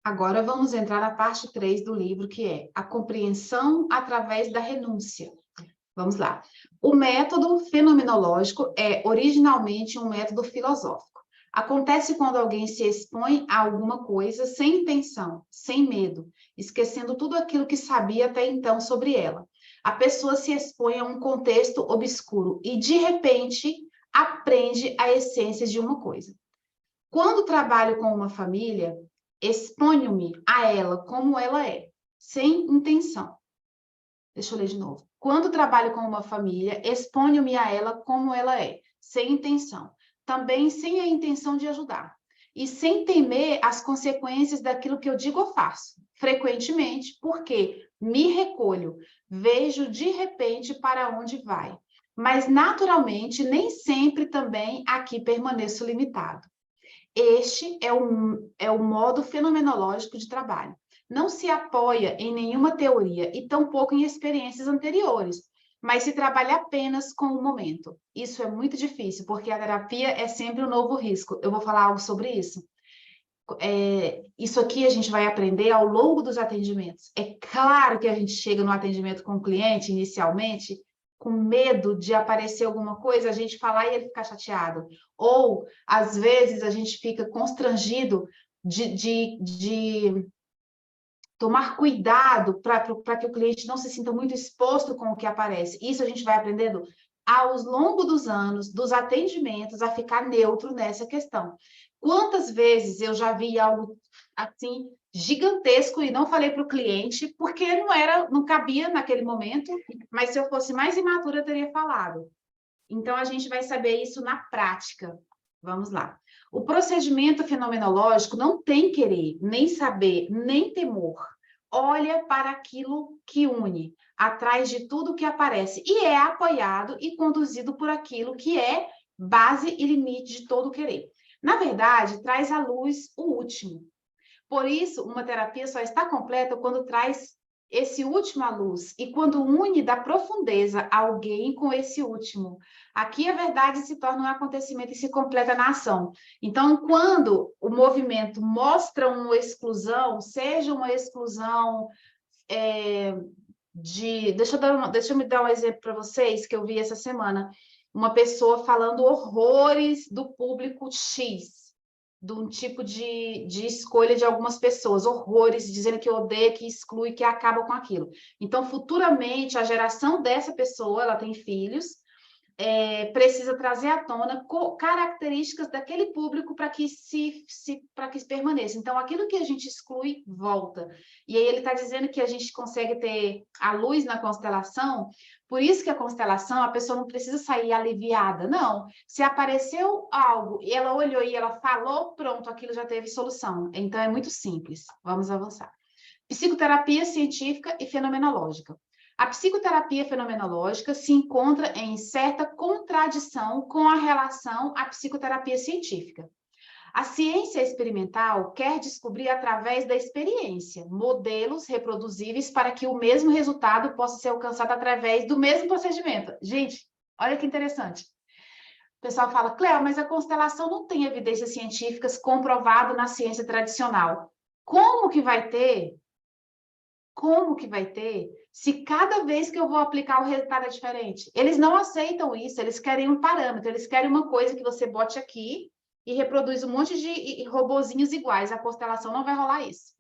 Agora vamos entrar na parte 3 do livro, que é a compreensão através da renúncia. Vamos lá. O método fenomenológico é originalmente um método filosófico. Acontece quando alguém se expõe a alguma coisa sem intenção, sem medo, esquecendo tudo aquilo que sabia até então sobre ela. A pessoa se expõe a um contexto obscuro e, de repente, aprende a essência de uma coisa. Quando trabalho com uma família, exponho-me a ela como ela é, sem intenção. Deixa eu ler de novo. Quando trabalho com uma família, exponho-me a ela como ela é, sem intenção. Também sem a intenção de ajudar. E sem temer as consequências daquilo que eu digo ou faço. Frequentemente, porque me recolho, vejo de repente para onde vai. Mas, naturalmente, nem sempre também aqui permaneço limitado. Este é o modo fenomenológico de trabalho. Não se apoia em nenhuma teoria e tampouco em experiências anteriores, mas se trabalha apenas com o momento. Isso é muito difícil, porque a terapia é sempre um novo risco. Eu vou falar algo sobre isso. Isso aqui a gente vai aprender ao longo dos atendimentos. É claro que a gente chega no atendimento com o cliente, inicialmente, com medo de aparecer alguma coisa, a gente falar e ele ficar chateado. Ou, às vezes, a gente fica constrangido de tomar cuidado para que o cliente não se sinta muito exposto com o que aparece. Isso a gente vai aprendendo ao longo dos anos, dos atendimentos, a ficar neutro nessa questão. Quantas vezes eu já vi algo assim gigantesco e não falei para o cliente porque não cabia naquele momento, mas se eu fosse mais imatura eu teria falado. Então a gente vai saber isso na prática. Vamos lá. O procedimento fenomenológico não tem querer, nem saber, nem temor. Olha para aquilo que une, atrás de tudo que aparece, e é apoiado e conduzido por aquilo que é base e limite de todo querer. Na verdade, traz à luz o último. Por isso, uma terapia só está completa quando traz esse último à luz e quando une da profundeza alguém com esse último. Aqui a verdade se torna um acontecimento e se completa na ação. Então, quando o movimento mostra uma exclusão, seja uma exclusão Deixa eu me dar um exemplo para vocês que eu vi essa semana. Uma pessoa falando horrores do público X, de um tipo de escolha de algumas pessoas, horrores, dizendo que odeia, que exclui, que acaba com aquilo. Então, futuramente, a geração dessa pessoa, ela tem filhos, precisa trazer à tona características daquele público para que permaneça. Então, aquilo que a gente exclui, volta. E aí ele está dizendo que a gente consegue ter a luz na constelação, por isso que a constelação, a pessoa não precisa sair aliviada, não. Se apareceu algo, e ela olhou e ela falou, pronto, aquilo já teve solução. Então, é muito simples. Vamos avançar. Psicoterapia científica e fenomenológica. A psicoterapia fenomenológica se encontra em certa contradição com a relação à psicoterapia científica. A ciência experimental quer descobrir através da experiência modelos reproduzíveis para que o mesmo resultado possa ser alcançado através do mesmo procedimento. Gente, olha que interessante. O pessoal fala, Cléo, mas a constelação não tem evidências científicas comprovado na ciência tradicional. Como que vai ter? Como que vai ter se cada vez que eu vou aplicar o resultado é diferente? Eles não aceitam isso, eles querem um parâmetro, eles querem uma coisa que você bote aqui e reproduz um monte de robozinhos iguais. A constelação não vai rolar isso.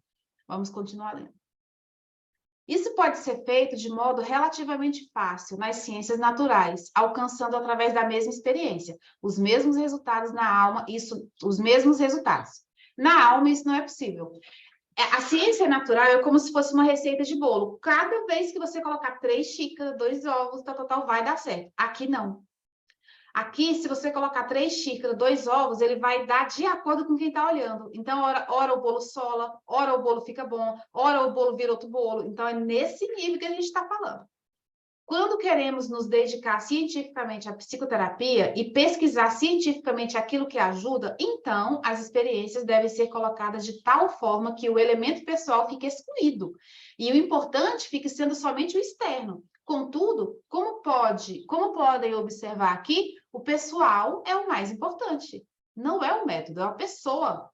Vamos continuar lendo. Isso pode ser feito de modo relativamente fácil nas ciências naturais, alcançando através da mesma experiência, os mesmos resultados na alma, os mesmos resultados. Na alma, isso não é possível. A ciência natural é como se fosse uma receita de bolo. Cada vez que você colocar 3 xícaras, 2 ovos, tal, vai dar certo. Aqui não. Aqui, se você colocar 3 xícaras, 2 ovos, ele vai dar de acordo com quem está olhando. Então, ora o bolo sola, ora o bolo fica bom, ora o bolo vira outro bolo. Então, é nesse nível que a gente está falando. Quando queremos nos dedicar cientificamente à psicoterapia e pesquisar cientificamente aquilo que ajuda, então as experiências devem ser colocadas de tal forma que o elemento pessoal fique excluído. E o importante fique sendo somente o externo. Contudo, como podem observar aqui, o pessoal é o mais importante. Não é o método, é a pessoa.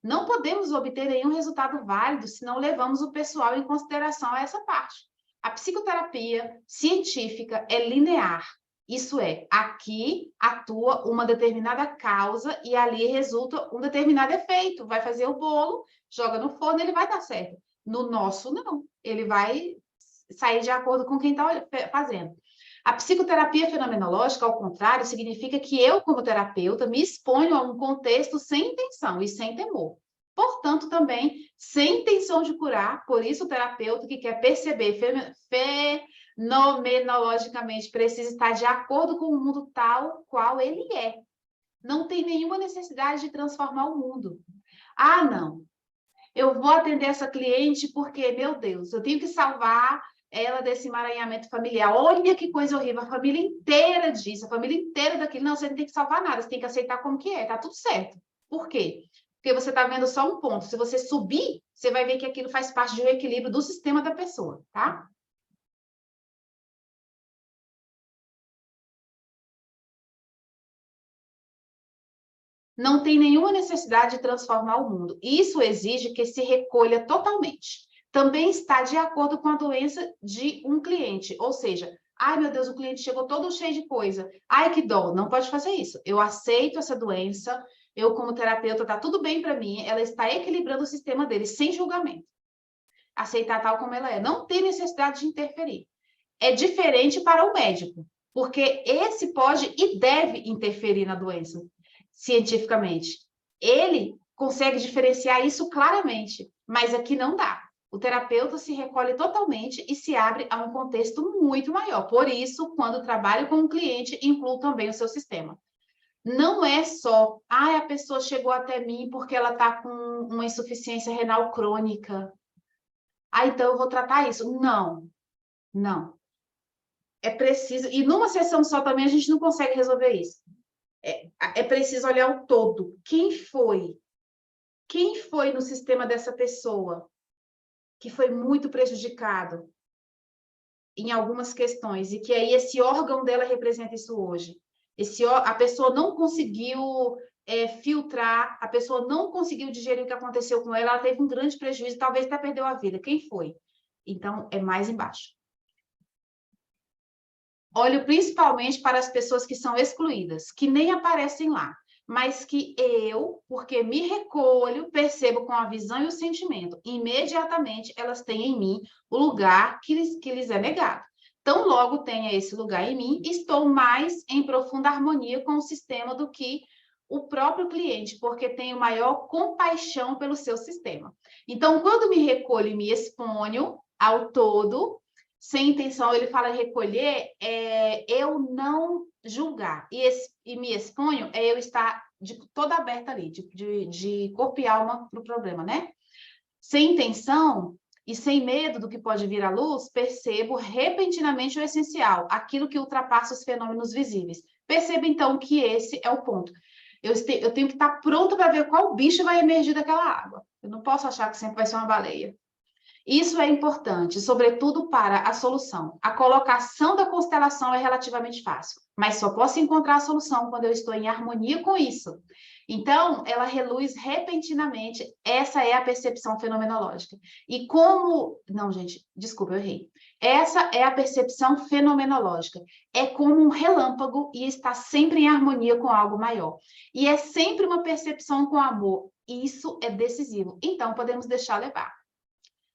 Não podemos obter nenhum resultado válido se não levamos o pessoal em consideração a essa parte. A psicoterapia científica é linear. Isso é, aqui atua uma determinada causa e ali resulta um determinado efeito. Vai fazer o bolo, joga no forno, ele vai dar certo. No nosso, não. Ele vai sair de acordo com quem está fazendo. A psicoterapia fenomenológica, ao contrário, significa que eu, como terapeuta, me exponho a um contexto sem intenção e sem temor. Portanto, também sem intenção de curar, por isso o terapeuta que quer perceber fenomenologicamente precisa estar de acordo com o mundo tal qual ele é. Não tem nenhuma necessidade de transformar o mundo. Ah, não. Eu vou atender essa cliente porque, meu Deus, eu tenho que salvar ela desse emaranhamento familiar. Olha que coisa horrível, a família inteira disso, a família inteira daquilo. Não, você não tem que salvar nada, você tem que aceitar como que é, tá tudo certo. Por quê? Porque você está vendo só um ponto. Se você subir, você vai ver que aquilo faz parte de um equilíbrio do sistema da pessoa, tá? Não tem nenhuma necessidade de transformar o mundo. Isso exige que se recolha totalmente. Também está de acordo com a doença de um cliente, ou seja, ai meu Deus, o cliente chegou todo cheio de coisa. Ai, que dó, não pode fazer isso. Eu aceito essa doença, eu como terapeuta, tá tudo bem para mim, ela está equilibrando o sistema dele, sem julgamento. Aceitar tal como ela é. Não tem necessidade de interferir. É diferente para o médico, porque esse pode e deve interferir na doença, cientificamente. Ele consegue diferenciar isso claramente, mas aqui não dá. O terapeuta se recolhe totalmente e se abre a um contexto muito maior. Por isso, quando trabalho com um cliente, incluo também o seu sistema. Não é só, a pessoa chegou até mim porque ela está com uma insuficiência renal crônica. Então eu vou tratar isso. Não, não. É preciso, e numa sessão só também a gente não consegue resolver isso. É preciso olhar o todo. Quem foi? Quem foi no sistema dessa pessoa que foi muito prejudicado em algumas questões e que aí esse órgão dela representa isso hoje? A pessoa não conseguiu filtrar, a pessoa não conseguiu digerir o que aconteceu com ela, ela teve um grande prejuízo, talvez até perdeu a vida. Quem foi? Então, é mais embaixo. Olho principalmente para as pessoas que são excluídas, que nem aparecem lá, mas que eu, porque me recolho, percebo com a visão e o sentimento. Imediatamente elas têm em mim o lugar que lhes é negado. Tão logo tenha esse lugar em mim, estou mais em profunda harmonia com o sistema do que o próprio cliente, porque tenho maior compaixão pelo seu sistema. Então, quando me recolho e me exponho ao todo, sem intenção, ele fala recolher, eu não julgar. E me exponho é eu estar toda aberta ali, de corpo e alma para o problema, né? Sem intenção e sem medo do que pode vir à luz, percebo repentinamente o essencial, aquilo que ultrapassa os fenômenos visíveis. Perceba, então, que esse é o ponto. Eu tenho que estar pronto para ver qual bicho vai emergir daquela água. Eu não posso achar que sempre vai ser uma baleia. Isso é importante, sobretudo para a solução. A colocação da constelação é relativamente fácil, mas só posso encontrar a solução quando eu estou em harmonia com isso. Então, ela reluz repentinamente. Essa é a percepção fenomenológica. E como... Não, gente, desculpa, eu errei. Essa é a percepção fenomenológica. É como um relâmpago e está sempre em harmonia com algo maior. E é sempre uma percepção com amor. Isso é decisivo. Então, podemos deixar levar.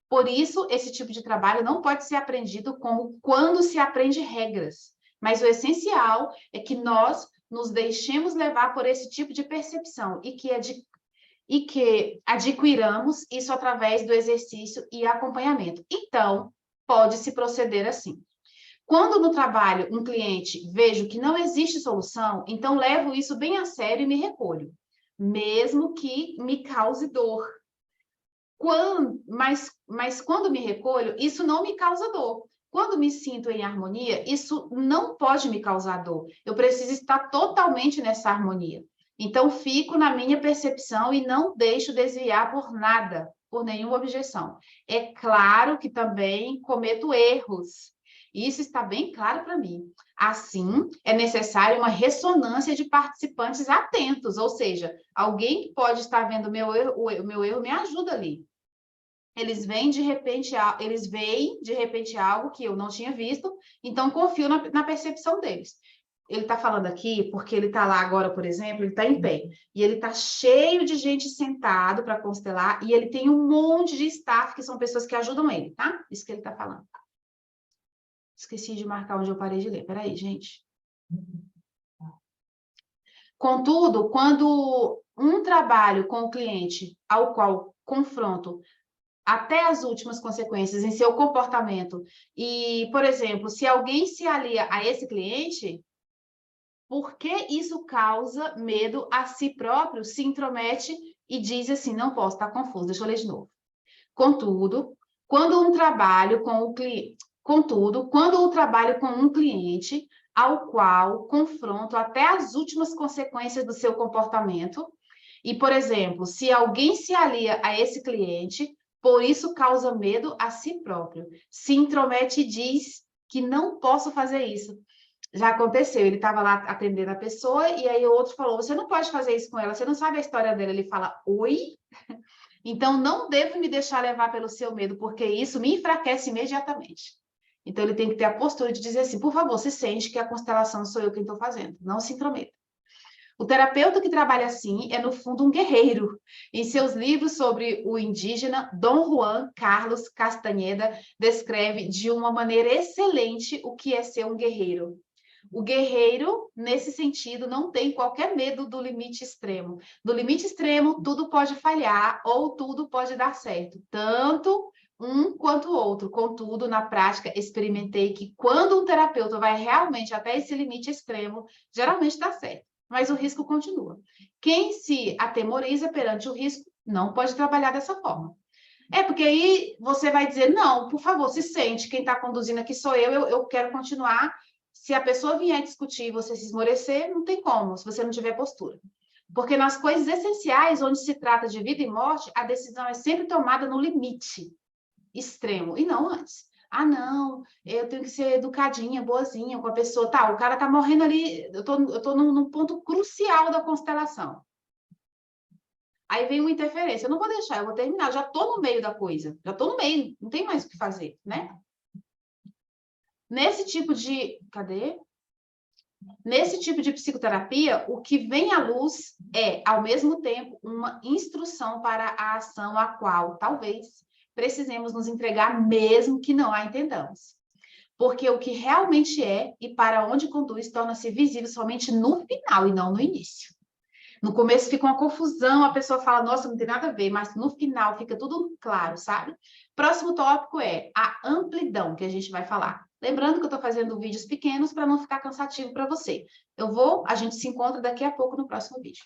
Por isso, esse tipo de trabalho não pode ser aprendido como quando se aprende regras. Mas o essencial é que nós nos deixemos levar por esse tipo de percepção e que adquiramos isso através do exercício e acompanhamento. Então, pode-se proceder assim. Quando no trabalho um cliente vejo que não existe solução, então levo isso bem a sério e me recolho, mesmo que me cause dor. Mas quando me recolho, isso não me causa dor. Quando me sinto em harmonia, isso não pode me causar dor. Eu preciso estar totalmente nessa harmonia. Então, fico na minha percepção e não deixo desviar por nada, por nenhuma objeção. É claro que também cometo erros. Isso está bem claro para mim. Assim, é necessária uma ressonância de participantes atentos, ou seja, alguém que pode estar vendo o meu erro me ajuda ali. Eles veem de repente algo que eu não tinha visto, então confio na percepção deles. Ele está falando aqui porque ele está lá agora, por exemplo, ele está em pé. E ele está cheio de gente sentado para constelar, e ele tem um monte de staff, que são pessoas que ajudam ele, tá? Isso que ele está falando. Esqueci de marcar onde eu parei de ler. Peraí, gente. Contudo, quando um trabalho com o cliente, ao qual confronto até as últimas consequências em seu comportamento, e, por exemplo, se alguém se alia a esse cliente, por que isso causa medo a si próprio, se intromete e diz assim, não posso, está confuso, deixa eu ler de novo. Contudo, quando o trabalho com um cliente ao qual confronto até as últimas consequências do seu comportamento, e, por exemplo, se alguém se alia a esse cliente, por isso causa medo a si próprio, se intromete e diz que não posso fazer isso. Já aconteceu, ele estava lá atendendo a pessoa, e aí o outro falou, você não pode fazer isso com ela, você não sabe a história dela. Ele fala, oi? Então, não devo me deixar levar pelo seu medo, porque isso me enfraquece imediatamente. Então, ele tem que ter a postura de dizer assim, por favor, se sente que a constelação sou eu quem estou fazendo, não se intrometa. O terapeuta que trabalha assim é, no fundo, um guerreiro. Em seus livros sobre o indígena, Dom Juan Carlos Castaneda descreve de uma maneira excelente o que é ser um guerreiro. O guerreiro, nesse sentido, não tem qualquer medo do limite extremo. Do limite extremo, tudo pode falhar ou tudo pode dar certo, tanto um quanto o outro. Contudo, na prática, experimentei que quando um terapeuta vai realmente até esse limite extremo, geralmente dá certo, mas o risco continua. Quem se atemoriza perante o risco não pode trabalhar dessa forma. É, porque aí você vai dizer, não, por favor, se sente, quem está conduzindo aqui sou eu quero continuar. Se a pessoa vier discutir e você se esmorecer, não tem como, se você não tiver postura. Porque nas coisas essenciais, onde se trata de vida e morte, a decisão é sempre tomada no limite extremo, e não antes. Ah, não, eu tenho que ser educadinha, boazinha com a pessoa. Tá, o cara tá morrendo ali, eu tô num ponto crucial da constelação. Aí vem uma interferência, eu não vou deixar, eu vou terminar, eu já tô no meio da coisa, já tô no meio, não tem mais o que fazer, né? Nesse tipo de... Cadê? Nesse tipo de psicoterapia, o que vem à luz é, ao mesmo tempo, uma instrução para a ação a qual, talvez, precisemos nos entregar mesmo que não a entendamos. Porque o que realmente é e para onde conduz torna-se visível somente no final e não no início. No começo fica uma confusão, a pessoa fala, nossa, não tem nada a ver, mas no final fica tudo claro, sabe? Próximo tópico é a amplidão, que a gente vai falar. Lembrando que eu estou fazendo vídeos pequenos para não ficar cansativo para você. A gente se encontra daqui a pouco no próximo vídeo.